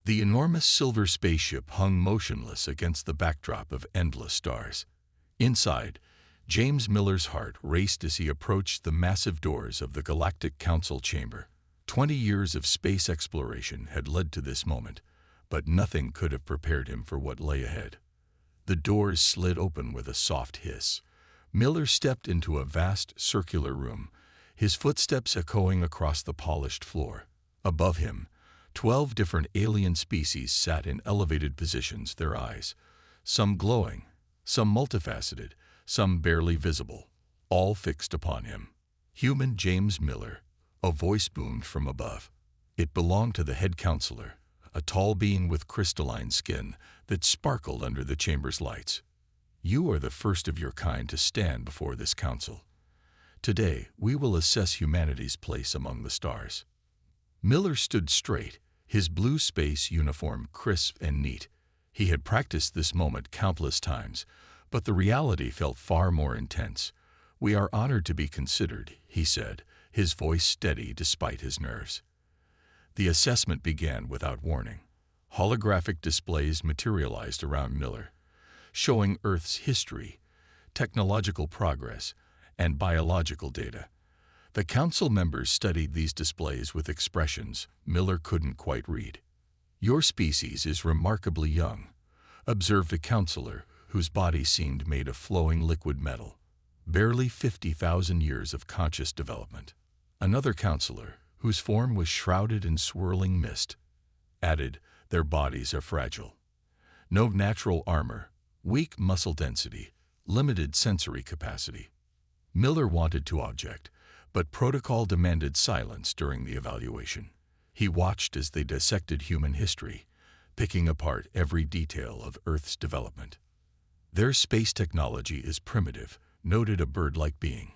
The enormous silver spaceship hung motionless against the backdrop of endless stars. Inside, James Miller's heart raced as he approached the massive doors of the Galactic Council chamber. 20 years of space exploration had led to this moment, but nothing could have prepared him for what lay ahead. The doors slid open with a soft hiss. Miller stepped into a vast circular room, his footsteps echoing across the polished floor. Above him, 12 different alien species sat in elevated positions, their eyes, some glowing, some multifaceted, some barely visible, all fixed upon him. Human James Miller, a voice boomed from above. It belonged to the head counselor, a tall being with crystalline skin that sparkled under the chamber's lights. You are the first of your kind to stand before this council. Today, we will assess humanity's place among the stars. Miller stood straight, his blue space uniform crisp and neat. He had practiced this moment countless times, but the reality felt far more intense. We are honored to be considered, he said, his voice steady despite his nerves. The assessment began without warning. Holographic displays materialized around Miller, showing Earth's history, technological progress, and biological data. The council members studied these displays with expressions Miller couldn't quite read. Your species is remarkably young, observed a counselor whose body seemed made of flowing liquid metal. Barely 50,000 years of conscious development. Another counselor, whose form was shrouded in swirling mist, added, their bodies are fragile. No natural armor, weak muscle density, limited sensory capacity. Miller wanted to object, but protocol demanded silence during the evaluation. He watched as they dissected human history, picking apart every detail of Earth's development. Their space technology is primitive, noted a bird-like being,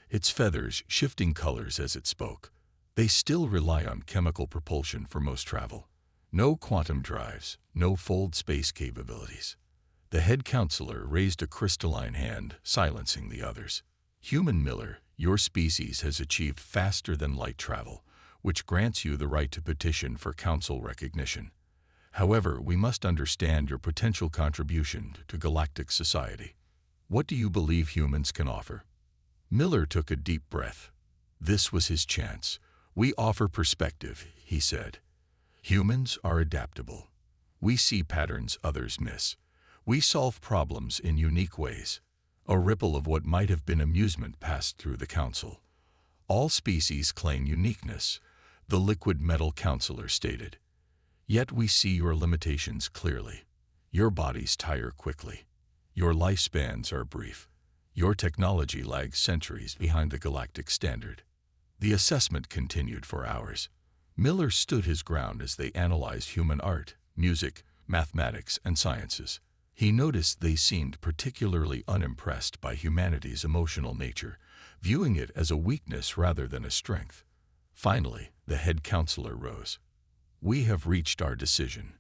its feathers shifting colors as it spoke. They still rely on chemical propulsion for most travel. No quantum drives, no fold space capabilities. The head counselor raised a crystalline hand, silencing the others. Human Miller, your species has achieved faster than light travel, which grants you the right to petition for council recognition. However, we must understand your potential contribution to galactic society. What do you believe humans can offer? Miller took a deep breath. This was his chance. We offer perspective, he said. Humans are adaptable. We see patterns others miss. We solve problems in unique ways. A ripple of what might have been amusement passed through the council. All species claim uniqueness, the liquid metal counselor stated. Yet we see your limitations clearly. Your bodies tire quickly. Your lifespans are brief. Your technology lags centuries behind the galactic standard. The assessment continued for hours. Miller stood his ground as they analyzed human art, music, mathematics, and sciences. He noticed they seemed particularly unimpressed by humanity's emotional nature, viewing it as a weakness rather than a strength. Finally, the head counselor rose. We have reached our decision.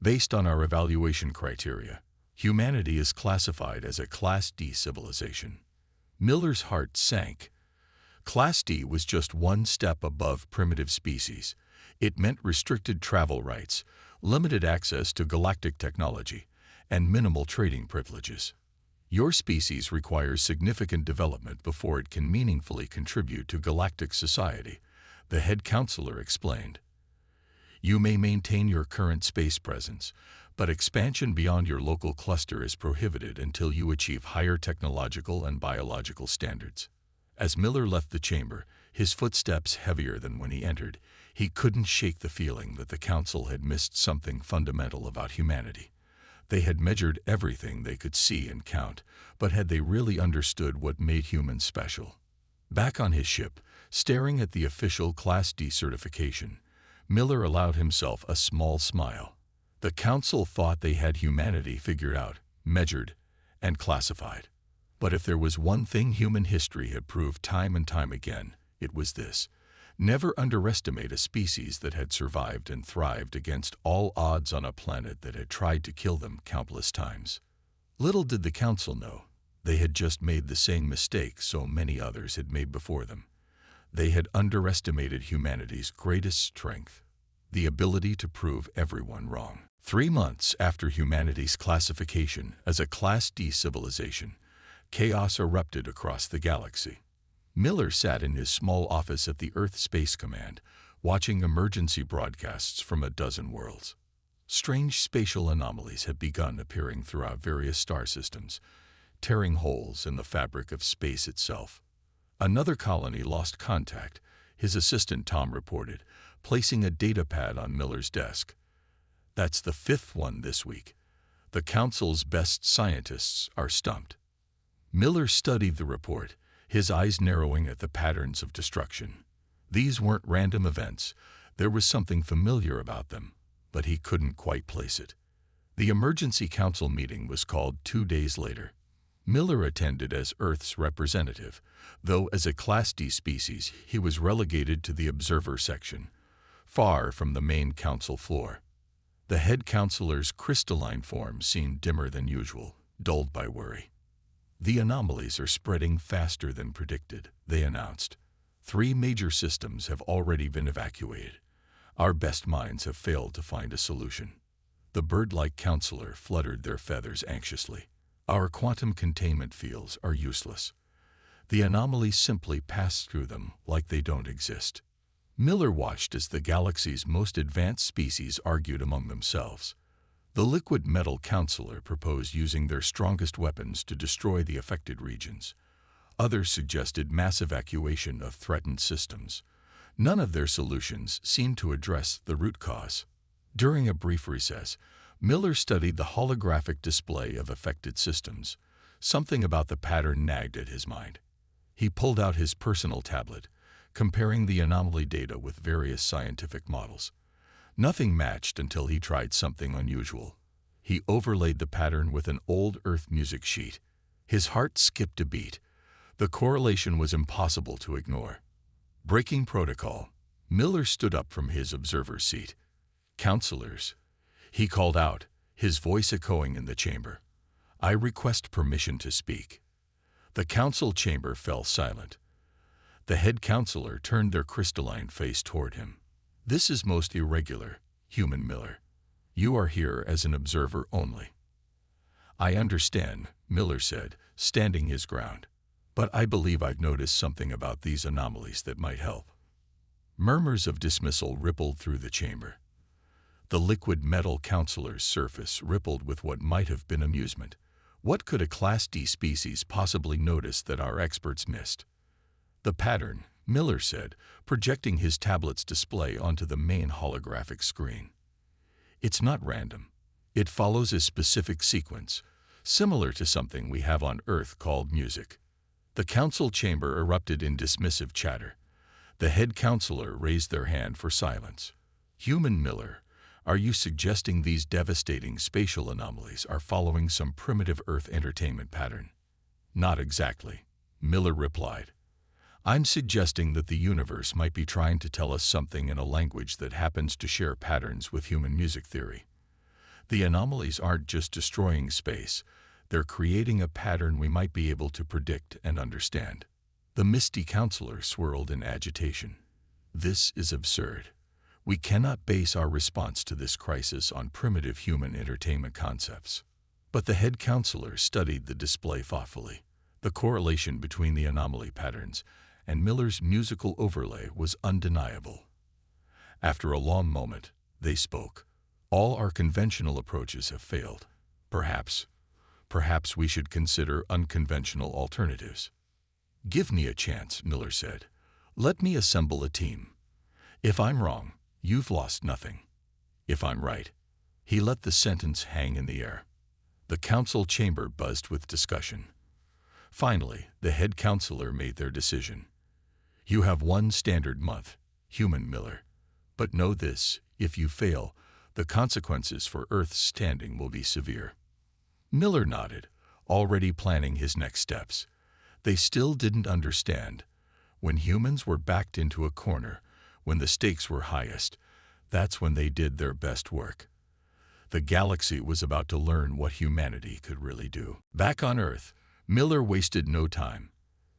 Based on our evaluation criteria, humanity is classified as a Class D civilization. Miller's heart sank. Class D was just one step above primitive species. It meant restricted travel rights, limited access to galactic technology, and minimal trading privileges. Your species requires significant development before it can meaningfully contribute to galactic society, the head counselor explained. You may maintain your current space presence, but expansion beyond your local cluster is prohibited until you achieve higher technological and biological standards. As Miller left the chamber, his footsteps heavier than when he entered, he couldn't shake the feeling that the council had missed something fundamental about humanity. They had measured everything they could see and count, but had they really understood what made humans special? Back on his ship, staring at the official Class D certification, Miller allowed himself a small smile. The council thought they had humanity figured out, measured, and classified. But if there was one thing human history had proved time and time again, it was this. Never underestimate a species that had survived and thrived against all odds on a planet that had tried to kill them countless times. Little did the council know, they had just made the same mistake so many others had made before them. They had underestimated humanity's greatest strength, the ability to prove everyone wrong. 3 months after humanity's classification as a Class D civilization, chaos erupted across the galaxy. Miller sat in his small office at the Earth Space Command, watching emergency broadcasts from a dozen worlds. Strange spatial anomalies had begun appearing throughout various star systems, tearing holes in the fabric of space itself. Another colony lost contact, his assistant Tom reported, placing a data pad on Miller's desk. That's the 5th one this week. The Council's best scientists are stumped. Miller studied the report, his eyes narrowing at the patterns of destruction. These weren't random events. There was something familiar about them, but he couldn't quite place it. The emergency council meeting was called 2 days later. Miller attended as Earth's representative, though as a Class D species he was relegated to the observer section, far from the main council floor. The head counselor's crystalline form seemed dimmer than usual, dulled by worry. "The anomalies are spreading faster than predicted," they announced. 3 major systems have already been evacuated. Our best minds have failed to find a solution. The bird-like counselor fluttered their feathers anxiously. "Our quantum containment fields are useless. The anomalies simply pass through them like they don't exist." Miller watched as the galaxy's most advanced species argued among themselves. The liquid metal counselor proposed using their strongest weapons to destroy the affected regions. Others suggested mass evacuation of threatened systems. None of their solutions seemed to address the root cause. During a brief recess, Miller studied the holographic display of affected systems. Something about the pattern nagged at his mind. He pulled out his personal tablet, comparing the anomaly data with various scientific models. Nothing matched until he tried something unusual. He overlaid the pattern with an old Earth music sheet. His heart skipped a beat. The correlation was impossible to ignore. Breaking protocol, Miller stood up from his observer's seat. "Counselors," he called out, his voice echoing in the chamber. "I request permission to speak." The council chamber fell silent. The head counselor turned their crystalline face toward him. "This is most irregular, Human Miller. You are here as an observer only." "I understand," Miller said, standing his ground. "But I believe I've noticed something about these anomalies that might help." Murmurs of dismissal rippled through the chamber. The liquid metal counselor's surface rippled with what might have been amusement. What could a Class D species possibly notice that our experts missed? "The pattern," Miller said, projecting his tablet's display onto the main holographic screen. "It's not random. It follows a specific sequence, similar to something we have on Earth called music." The council chamber erupted in dismissive chatter. The head counselor raised their hand for silence. "Human Miller, are you suggesting these devastating spatial anomalies are following some primitive Earth entertainment pattern?" "Not exactly," Miller replied. "I'm suggesting that the universe might be trying to tell us something in a language that happens to share patterns with human music theory. The anomalies aren't just destroying space, they're creating a pattern we might be able to predict and understand." The misty counselor swirled in agitation. "This is absurd. We cannot base our response to this crisis on primitive human entertainment concepts." But the head counselor studied the display thoughtfully. The correlation between the anomaly patterns and Miller's musical overlay was undeniable. After a long moment, they spoke. "All our conventional approaches have failed. Perhaps we should consider unconventional alternatives." "Give me a chance," Miller said. "Let me assemble a team. If I'm wrong, you've lost nothing. If I'm right." He let the sentence hang in the air. The council chamber buzzed with discussion. Finally, the head counselor made their decision. "You have 1 standard month, Human Miller. But know this, if you fail, the consequences for Earth's standing will be severe." Miller nodded, already planning his next steps. They still didn't understand. When humans were backed into a corner, when the stakes were highest, that's when they did their best work. The galaxy was about to learn what humanity could really do. Back on Earth, Miller wasted no time.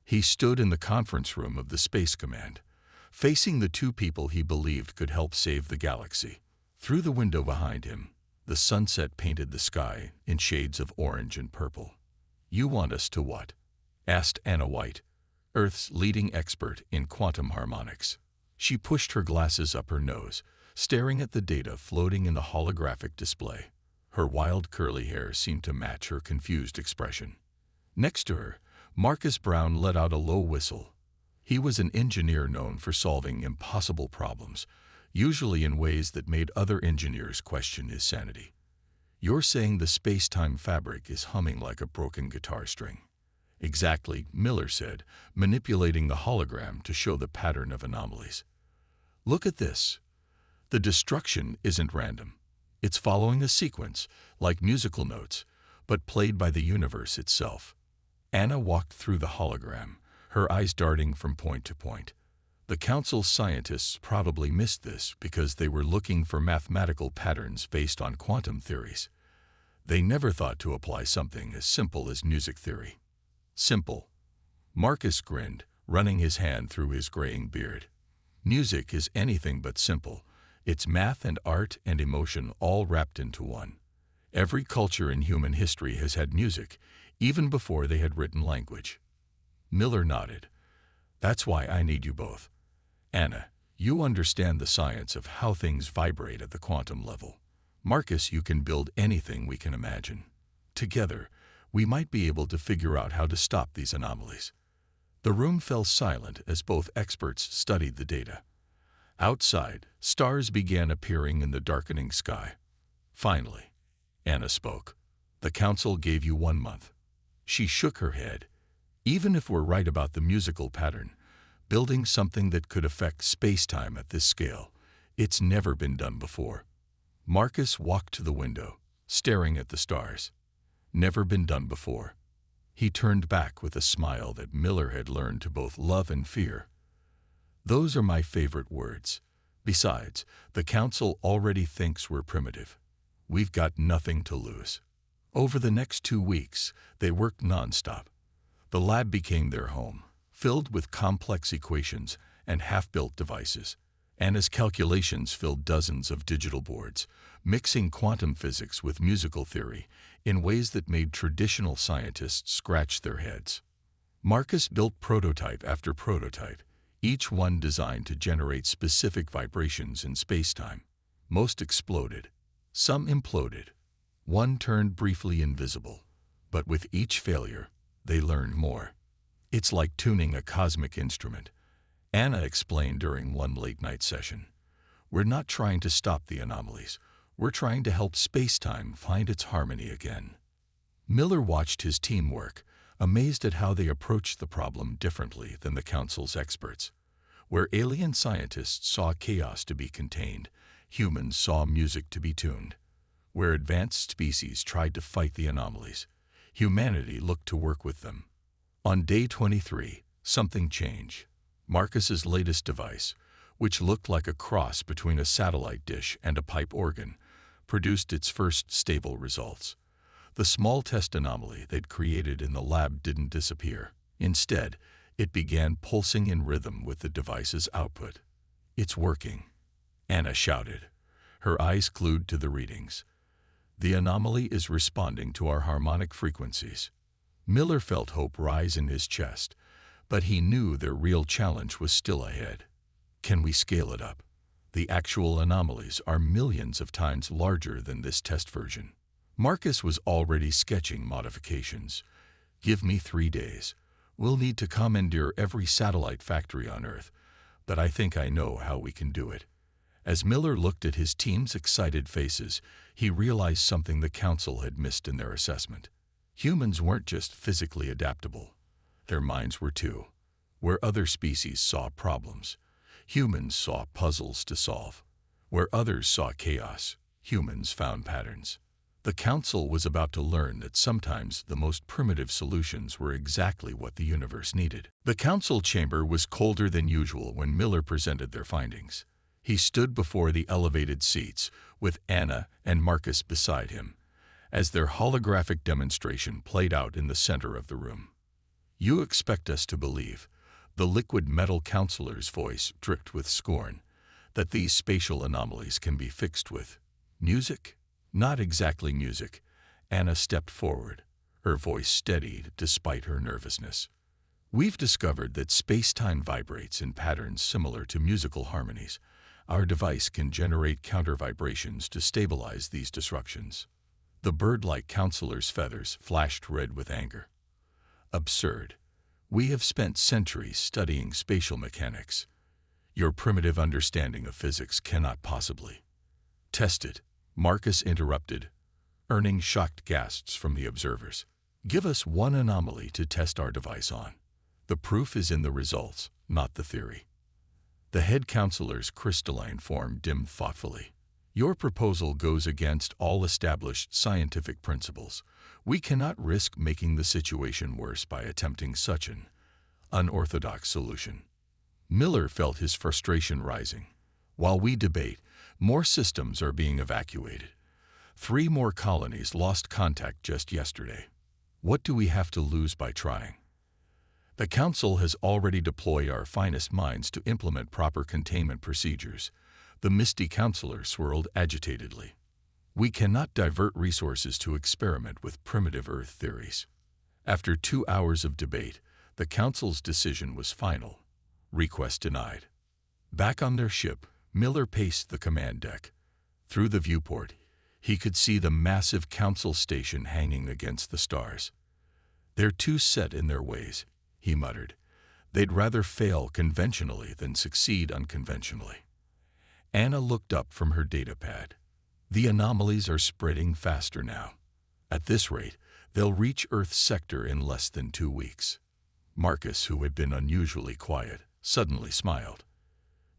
He stood in the conference room of the Space Command. facing the two people he believed could help save the galaxy. Through the window behind him, the sunset painted the sky in shades of orange and purple. "You want us to what?" asked Anna White, Earth's leading expert in quantum harmonics. She pushed her glasses up her nose, staring at the data floating in the holographic display. Her wild curly hair seemed to match her confused expression. Next to her, Marcus Brown let out a low whistle. He was an engineer known for solving impossible problems, usually in ways that made other engineers question his sanity. "You're saying the space-time fabric is humming like a broken guitar string." "Exactly," Miller said, manipulating the hologram to show the pattern of anomalies. "Look at this. The destruction isn't random. It's following a sequence, like musical notes, but played by the universe itself." Anna walked through the hologram, her eyes darting from point to point. The Council's scientists probably missed this because they were looking for mathematical patterns based on quantum theories. They never thought to apply something as simple as music theory. "Simple." Marcus grinned, running his hand through his graying beard. "Music is anything but simple. It's math and art and emotion all wrapped into one. Every culture in human history has had music, even before they had written language." Miller nodded. "That's why I need you both. Anna, you understand the science of how things vibrate at the quantum level. Marcus, you can build anything we can imagine. Together, we might be able to figure out how to stop these anomalies." The room fell silent as both experts studied the data. Outside, stars began appearing in the darkening sky. Finally, Anna spoke. "The Council gave you 1 month." She shook her head. "Even if we're right about the musical pattern, building something that could affect space-time at this scale, it's never been done before." Marcus walked to the window, staring at the stars. "Never been done before." He turned back with a smile that Miller had learned to both love and fear. "Those are my favorite words. Besides, the Council already thinks we're primitive. We've got nothing to lose." Over the next 2 weeks, they worked nonstop. The lab became their home, filled with complex equations and half-built devices. Anna's calculations filled dozens of digital boards, mixing quantum physics with musical theory in ways that made traditional scientists scratch their heads. Marcus built prototype after prototype, each one designed to generate specific vibrations in space-time. Most exploded. Some imploded. One turned briefly invisible. But with each failure, they learned more. "It's like tuning a cosmic instrument," Anna explained during one late-night session. "We're not trying to stop the anomalies. We're trying to help space-time find its harmony again." Miller watched his team work, amazed at how they approached the problem differently than the Council's experts. Where alien scientists saw chaos to be contained, humans saw music to be tuned. Where advanced species tried to fight the anomalies, humanity looked to work with them. On day 23, something changed. Marcus's latest device, which looked like a cross between a satellite dish and a pipe organ, produced its first stable results. The small test anomaly they'd created in the lab didn't disappear. Instead, it began pulsing in rhythm with the device's output. "It's working," Anna shouted, her eyes glued to the readings. "The anomaly is responding to our harmonic frequencies." Miller felt hope rise in his chest, but he knew their real challenge was still ahead. "Can we scale it up? The actual anomalies are millions of times larger than this test version." Marcus was already sketching modifications. "Give me 3 days. We'll need to commandeer every satellite factory on Earth, but I think I know how we can do it." As Miller looked at his team's excited faces, he realized something the Council had missed in their assessment. Humans weren't just physically adaptable. Their minds were too. Where other species saw problems, humans saw puzzles to solve. Where others saw chaos, humans found patterns. The Council was about to learn that sometimes the most primitive solutions were exactly what the universe needed. The Council chamber was colder than usual when Miller presented their findings. He stood before the elevated seats, with Anna and Marcus beside him, as their holographic demonstration played out in the center of the room. "You expect us to believe The liquid metal counselor's voice dripped with scorn, that these spatial anomalies can be fixed with music? Not exactly music. Anna stepped forward, her voice steadied despite her nervousness. We've discovered that space-time vibrates in patterns similar to musical harmonies. Our device can generate counter-vibrations to stabilize these disruptions. The bird-like counselor's feathers flashed red with anger. Absurd. We have spent centuries studying spatial mechanics. Your primitive understanding of physics cannot possibly. Test it, Marcus interrupted, earning shocked gasps from the observers. Give us one anomaly to test our device on. The proof is in the results, not the theory. The head counselor's crystalline form dimmed thoughtfully. Your proposal goes against all established scientific principles. We cannot risk making the situation worse by attempting such an unorthodox solution. Miller felt his frustration rising. While we debate, more systems are being evacuated. 3 more colonies lost contact just yesterday. What do we have to lose by trying? The Council has already deployed our finest minds to implement proper containment procedures. The misty counselor swirled agitatedly. We cannot divert resources to experiment with primitive Earth theories. After 2 hours of debate, the Council's decision was final. Request denied. Back on their ship, Miller paced the command deck. Through the viewport, he could see the massive Council station hanging against the stars. They're too set in their ways, he muttered. They'd rather fail conventionally than succeed unconventionally. Anna looked up from her datapad. The anomalies are spreading faster now. At this rate, they'll reach Earth's sector in less than 2 weeks. Marcus, who had been unusually quiet, suddenly smiled.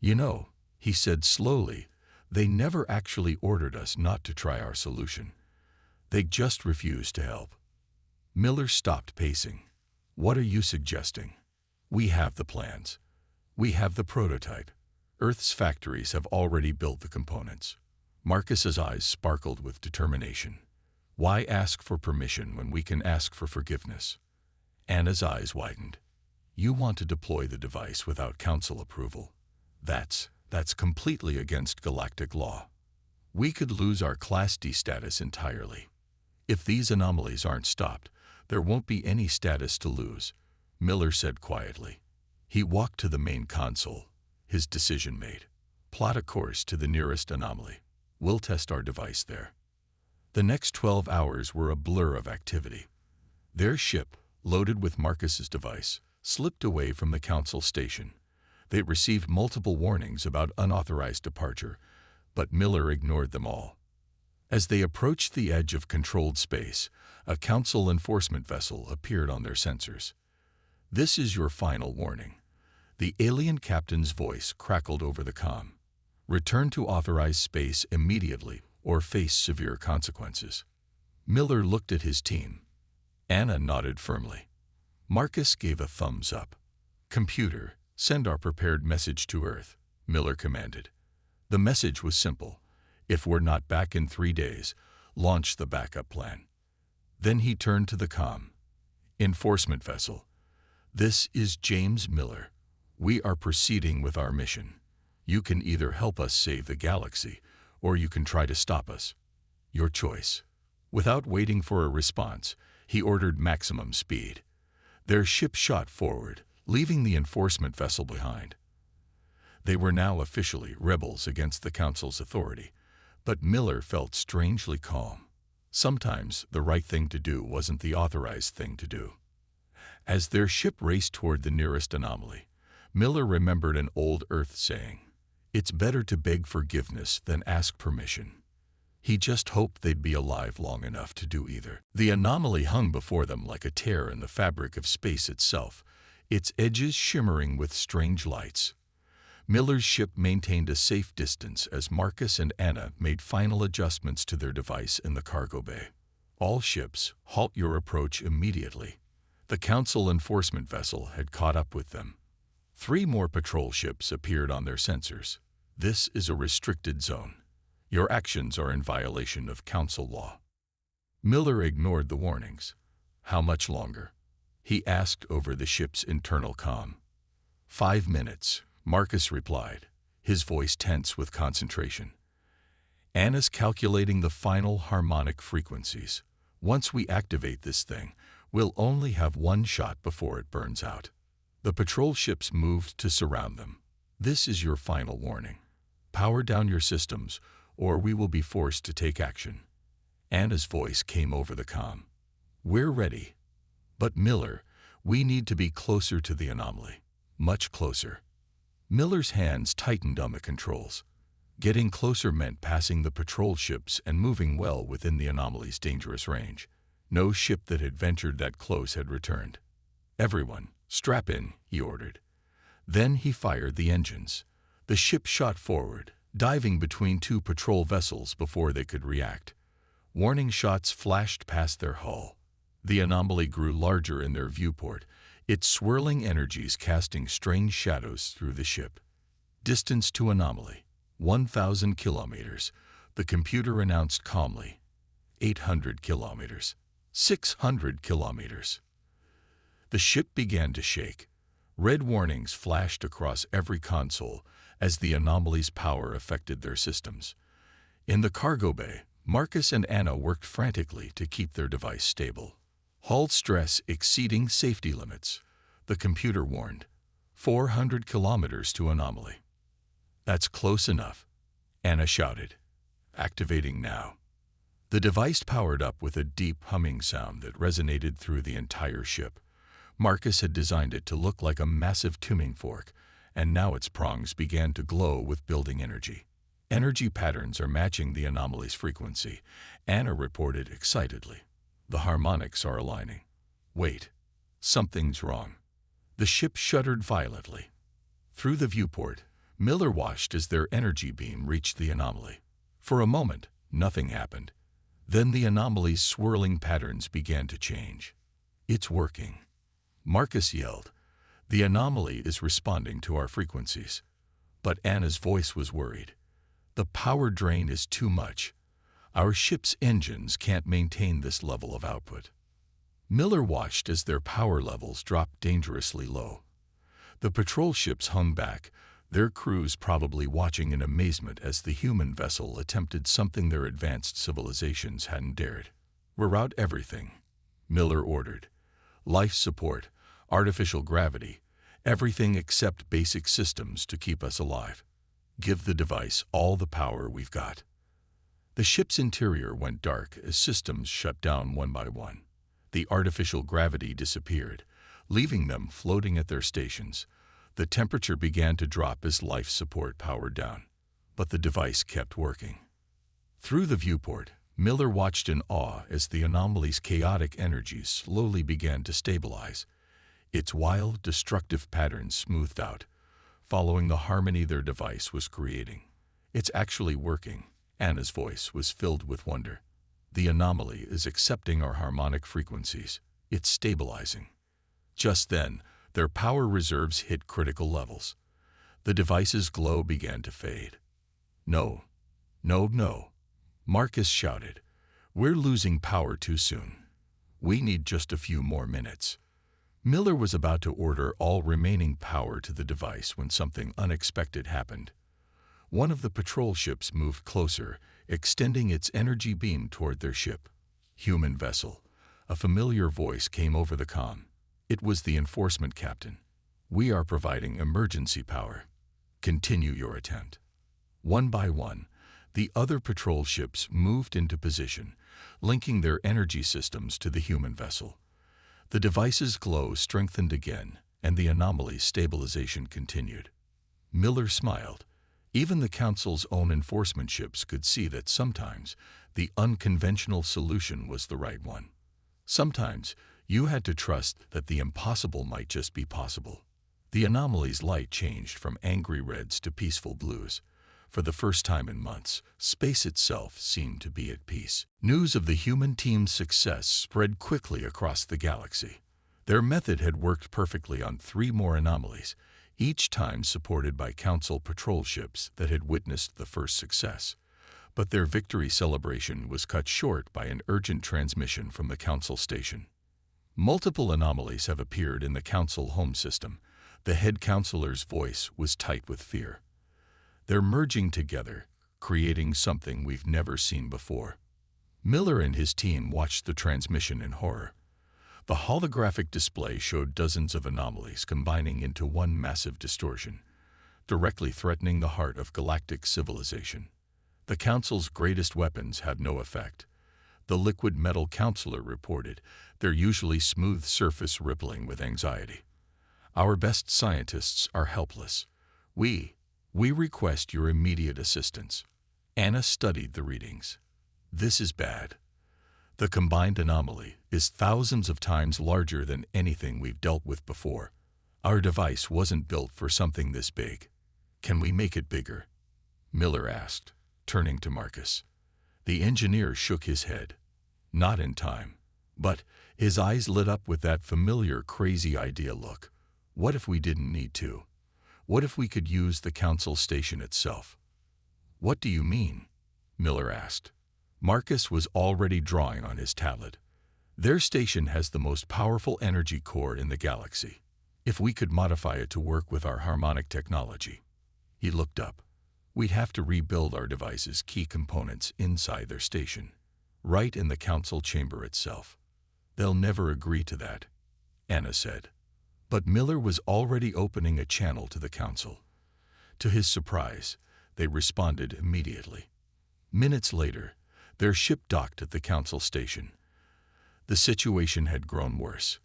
You know, he said slowly, they never actually ordered us not to try our solution. They just refused to help. Miller stopped pacing. What are you suggesting? We have the plans. We have the prototype. Earth's factories have already built the components. Marcus's eyes sparkled with determination. Why ask for permission when we can ask for forgiveness? Anna's eyes widened. You want to deploy the device without Council approval. That's completely against galactic law. We could lose our Class D status entirely. If these anomalies aren't stopped, there won't be any status to lose, Miller said quietly. He walked to the main console, his decision made. Plot a course to the nearest anomaly. We'll test our device there. The next 12 hours were a blur of activity. Their ship, loaded with Marcus's device, slipped away from the Council station. They received multiple warnings about unauthorized departure, but Miller ignored them all. As they approached the edge of controlled space, a Council enforcement vessel appeared on their sensors. This is your final warning. The alien captain's voice crackled over the comm. Return to authorized space immediately or face severe consequences. Miller looked at his team. Anna nodded firmly. Marcus gave a thumbs up. Computer, send our prepared message to Earth, Miller commanded. The message was simple. If we're not back in 3 days, launch the backup plan. Then he turned to the comm. Enforcement vessel. This is James Miller. We are proceeding with our mission. You can either help us save the galaxy, or you can try to stop us. Your choice. Without waiting for a response, he ordered maximum speed. Their ship shot forward, leaving the enforcement vessel behind. They were now officially rebels against the Council's authority, but Miller felt strangely calm. Sometimes the right thing to do wasn't the authorized thing to do. As their ship raced toward the nearest anomaly, Miller remembered an old Earth saying, "It's better to beg forgiveness than ask permission." He just hoped they'd be alive long enough to do either. The anomaly hung before them like a tear in the fabric of space itself, its edges shimmering with strange lights. Miller's ship maintained a safe distance as Marcus and Anna made final adjustments to their device in the cargo bay. All ships, halt your approach immediately. The Council enforcement vessel had caught up with them. 3 more patrol ships appeared on their sensors. This is a restricted zone. Your actions are in violation of Council law. Miller ignored the warnings. How much longer? He asked over the ship's internal comm. 5 minutes, Marcus replied, his voice tense with concentration. Anna's calculating the final harmonic frequencies. Once we activate this thing, we'll only have one shot before it burns out. The patrol ships moved to surround them. This is your final warning. Power down your systems, or we will be forced to take action. Anna's voice came over the comm. We're ready. But Miller, we need to be closer to the anomaly. Much closer. Miller's hands tightened on the controls. Getting closer meant passing the patrol ships and moving well within the anomaly's dangerous range. No ship that had ventured that close had returned. Everyone, strap in, he ordered. Then he fired the engines. The ship shot forward, diving between two patrol vessels before they could react. Warning shots flashed past their hull. The anomaly grew larger in their viewport, its swirling energies casting strange shadows through the ship. Distance to anomaly, 1,000 kilometers, the computer announced calmly. 800 kilometers. 600 kilometers. The ship began to shake. Red warnings flashed across every console as the anomaly's power affected their systems. In the cargo bay, Marcus and Anna worked frantically to keep their device stable. Hull stress exceeding safety limits, the computer warned. 400 kilometers to anomaly. That's close enough, Anna shouted. Activating now. The device powered up with a deep humming sound that resonated through the entire ship. Marcus had designed it to look like a massive tuning fork, and now its prongs began to glow with building energy. Energy patterns are matching the anomaly's frequency, Anna reported excitedly. The harmonics are aligning. Wait, something's wrong. The ship shuddered violently. Through the viewport, Miller watched as their energy beam reached the anomaly. For a moment, nothing happened. Then the anomaly's swirling patterns began to change. It's working. Marcus yelled. The anomaly is responding to our frequencies. But Anna's voice was worried. The power drain is too much. Our ship's engines can't maintain this level of output. Miller watched as their power levels dropped dangerously low. The patrol ships hung back, their crews probably watching in amazement as the human vessel attempted something their advanced civilizations hadn't dared. Reroute everything, Miller ordered. Life support, artificial gravity, everything except basic systems to keep us alive. Give the device all the power we've got. The ship's interior went dark as systems shut down one by one. The artificial gravity disappeared, leaving them floating at their stations. The temperature began to drop as life support powered down, but the device kept working. Through the viewport, Miller watched in awe as the anomaly's chaotic energies slowly began to stabilize. Its wild, destructive patterns smoothed out, following the harmony their device was creating. It's actually working. Anna's voice was filled with wonder. The anomaly is accepting our harmonic frequencies. It's stabilizing. Just then, their power reserves hit critical levels. The device's glow began to fade. No, no, no, Marcus shouted. We're losing power too soon. We need just a few more minutes. Miller was about to order all remaining power to the device when something unexpected happened. One of the patrol ships moved closer, extending its energy beam toward their ship. Human vessel. A familiar voice came over the comm. It was the enforcement captain. We are providing emergency power. Continue your attempt. One by one, the other patrol ships moved into position, linking their energy systems to the human vessel. The device's glow strengthened again, and the anomaly's stabilization continued. Miller smiled. Even the Council's own enforcement ships could see that sometimes the unconventional solution was the right one. Sometimes you had to trust that the impossible might just be possible. The anomaly's light changed from angry reds to peaceful blues. For the first time in months, space itself seemed to be at peace. News of the human team's success spread quickly across the galaxy. Their method had worked perfectly on 3 more anomalies, each time supported by Council patrol ships that had witnessed the first success. But their victory celebration was cut short by an urgent transmission from the Council station. Multiple anomalies have appeared in the Council home system. The head counselor's voice was tight with fear. "They're merging together, creating something we've never seen before." Miller and his team watched the transmission in horror. The holographic display showed dozens of anomalies combining into one massive distortion, directly threatening the heart of galactic civilization. The Council's greatest weapons had no effect. The liquid metal counselor reported, their usually smooth surface rippling with anxiety. "Our best scientists are helpless. We request your immediate assistance." Anna studied the readings. "This is bad. The combined anomaly is thousands of times larger than anything we've dealt with before. Our device wasn't built for something this big. Can we make it bigger?" Miller asked, turning to Marcus. The engineer shook his head. "Not in time." But his eyes lit up with that familiar crazy idea look. "What if we didn't need to? What if we could use the Council station itself?" "What do you mean?" Miller asked. Marcus was already drawing on his tablet. "Their station has the most powerful energy core in the galaxy. If we could modify it to work with our harmonic technology." He looked up. "We'd have to rebuild our device's key components inside their station, right in the Council chamber itself." "They'll never agree to that," Anna said. But Miller was already opening a channel to the Council. To his surprise, they responded immediately. Minutes later, their ship docked at the Council station. The situation had grown worse.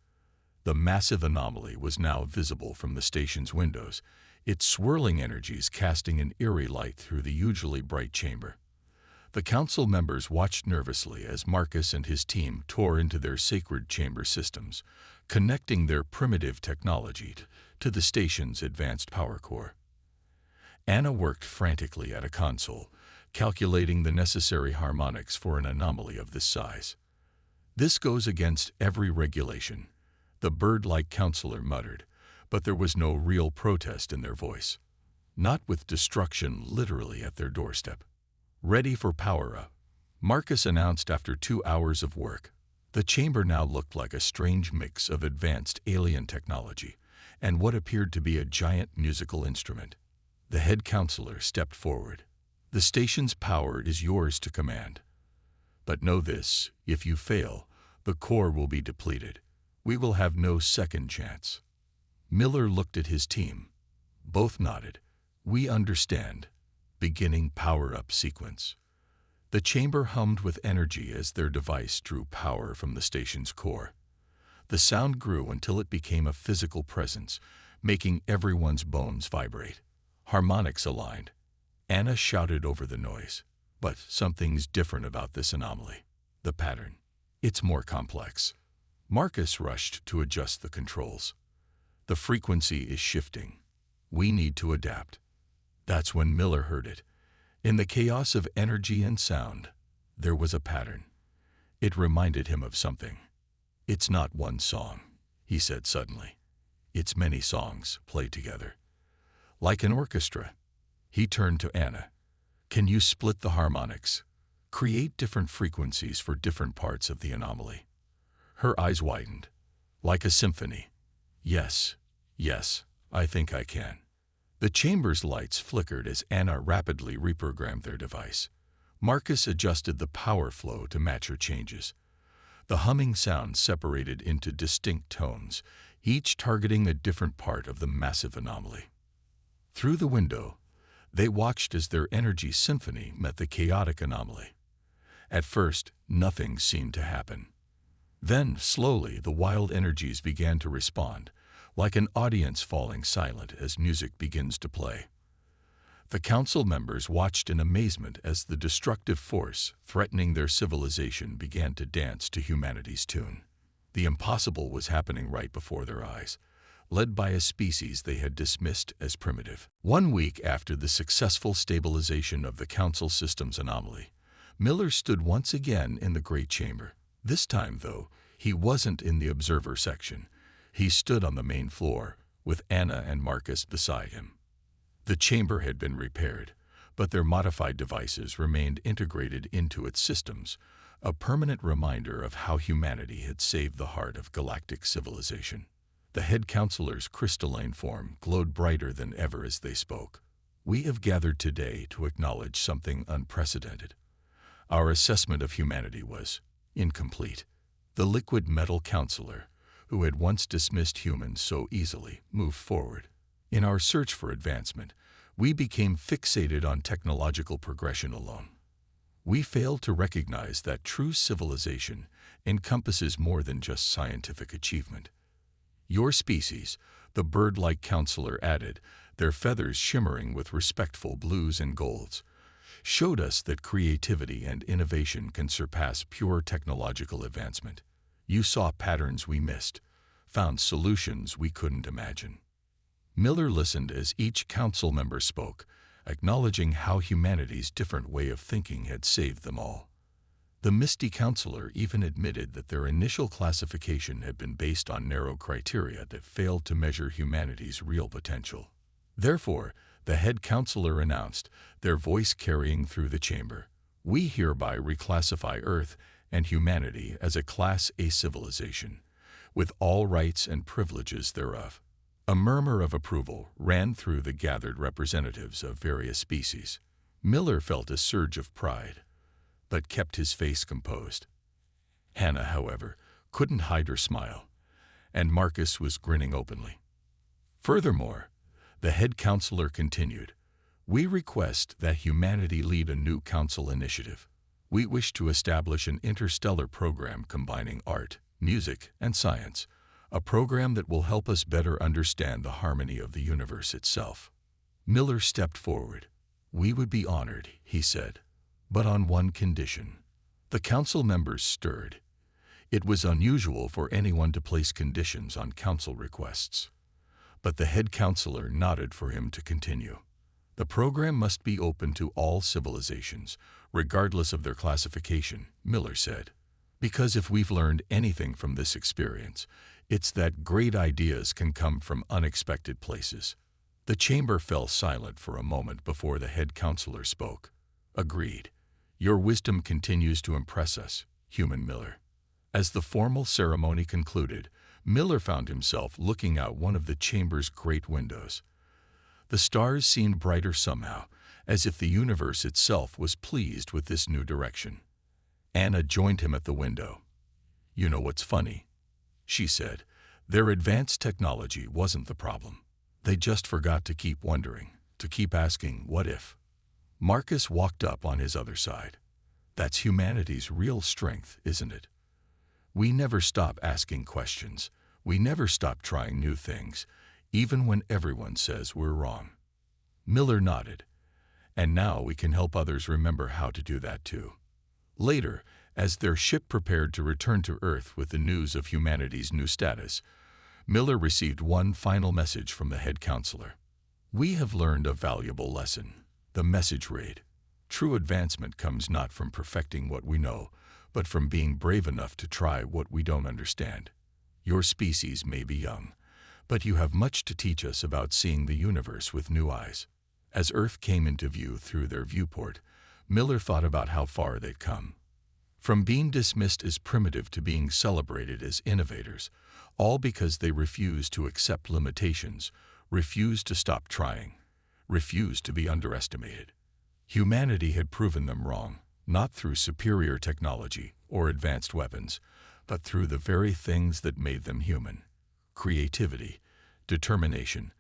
The massive anomaly was now visible from the station's windows, its swirling energies casting an eerie light through the usually bright chamber. The Council members watched nervously as Marcus and his team tore into their sacred chamber systems, connecting their primitive technology to the station's advanced power core. Anna worked frantically at a console, calculating the necessary harmonics for an anomaly of this size. "This goes against every regulation," the bird-like counselor muttered, but there was no real protest in their voice. Not with destruction literally at their doorstep. "Ready for power-up," Marcus announced after 2 hours of work. The chamber now looked like a strange mix of advanced alien technology and what appeared to be a giant musical instrument. The head counselor stepped forward. "The station's power is yours to command. But know this, if you fail, the core will be depleted. We will have no second chance." Miller looked at his team. Both nodded. "We understand." Beginning power-up sequence. The chamber hummed with energy as their device drew power from the station's core. The sound grew until it became a physical presence, making everyone's bones vibrate. Harmonics aligned. Anna shouted over the noise. "But something's different about this anomaly. The pattern. It's more complex." Marcus rushed to adjust the controls. "The frequency is shifting. We need to adapt." That's when Miller heard it. In the chaos of energy and sound, there was a pattern. It reminded him of something. "It's not one song," he said suddenly. "It's many songs played together. Like an orchestra." He turned to Anna. "Can you split the harmonics? Create different frequencies for different parts of the anomaly?" Her eyes widened. "Like a symphony." Yes, I think I can." The chamber's lights flickered as Anna rapidly reprogrammed their device. Marcus adjusted the power flow to match her changes. The humming sound separated into distinct tones, each targeting a different part of the massive anomaly. Through the window, they watched as their energy symphony met the chaotic anomaly. At first, nothing seemed to happen. Then, slowly, the wild energies began to respond, like an audience falling silent as music begins to play. The council members watched in amazement as the destructive force threatening their civilization began to dance to humanity's tune. The impossible was happening right before their eyes, led by a species they had dismissed as primitive. 1 week after the successful stabilization of the council system's anomaly, Miller stood once again in the Great Chamber. This time, though, he wasn't in the observer section. He stood on the main floor, with Anna and Marcus beside him. The chamber had been repaired, but their modified devices remained integrated into its systems, a permanent reminder of how humanity had saved the heart of galactic civilization. The head counselor's crystalline form glowed brighter than ever as they spoke. "We have gathered today to acknowledge something unprecedented. Our assessment of humanity was incomplete." The liquid metal counselor, who had once dismissed humans so easily, moved forward. "In our search for advancement, we became fixated on technological progression alone. We failed to recognize that true civilization encompasses more than just scientific achievement. Your species," the bird-like counselor added, their feathers shimmering with respectful blues and golds, "showed us that creativity and innovation can surpass pure technological advancement. You saw patterns we missed, found solutions we couldn't imagine." Miller listened as each council member spoke, acknowledging how humanity's different way of thinking had saved them all. The misty counselor even admitted that their initial classification had been based on narrow criteria that failed to measure humanity's real potential. Therefore, the head counselor announced, their voice carrying through the chamber, "We hereby reclassify Earth and humanity as a Class A civilization, with all rights and privileges thereof." A murmur of approval ran through the gathered representatives of various species. Miller felt a surge of pride, but kept his face composed. Hannah, however, couldn't hide her smile, and Marcus was grinning openly. Furthermore, the head counselor continued, "We request that humanity lead a new council initiative. We wish to establish an interstellar program combining art, music, and science, a program that will help us better understand the harmony of the universe itself." Miller stepped forward. "We would be honored," he said, "but on one condition." The council members stirred. It was unusual for anyone to place conditions on council requests. But the head counselor nodded for him to continue. "The program must be open to all civilizations, regardless of their classification," Miller said. "Because if we've learned anything from this experience, it's that great ideas can come from unexpected places." The chamber fell silent for a moment before the head counselor spoke. "Agreed. Your wisdom continues to impress us, Human Miller." As the formal ceremony concluded, Miller found himself looking out one of the chamber's great windows. The stars seemed brighter somehow, as if the universe itself was pleased with this new direction. Anna joined him at the window. "You know what's funny?" she said. "Their advanced technology wasn't the problem. They just forgot to keep wondering, to keep asking, what if?" Marcus walked up on his other side. "That's humanity's real strength, isn't it? We never stop asking questions. We never stop trying new things, even when everyone says we're wrong." Miller nodded. "And now we can help others remember how to do that too." Later, as their ship prepared to return to Earth with the news of humanity's new status, Miller received one final message from the head counselor. "We have learned a valuable lesson." The message read, "True advancement comes not from perfecting what we know, but from being brave enough to try what we don't understand. Your species may be young, but you have much to teach us about seeing the universe with new eyes." As Earth came into view through their viewport, Miller thought about how far they'd come. From being dismissed as primitive to being celebrated as innovators, all because they refused to accept limitations, refused to stop trying, refused to be underestimated. Humanity had proven them wrong, not through superior technology or advanced weapons, but through the very things that made them human: creativity, determination,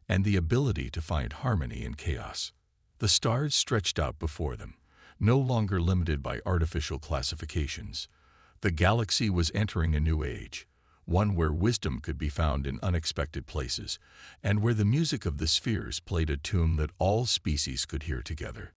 and the ability to find harmony in chaos. The stars stretched out before them, no longer limited by artificial classifications. The galaxy was entering a new age, one where wisdom could be found in unexpected places, and where the music of the spheres played a tune that all species could hear together.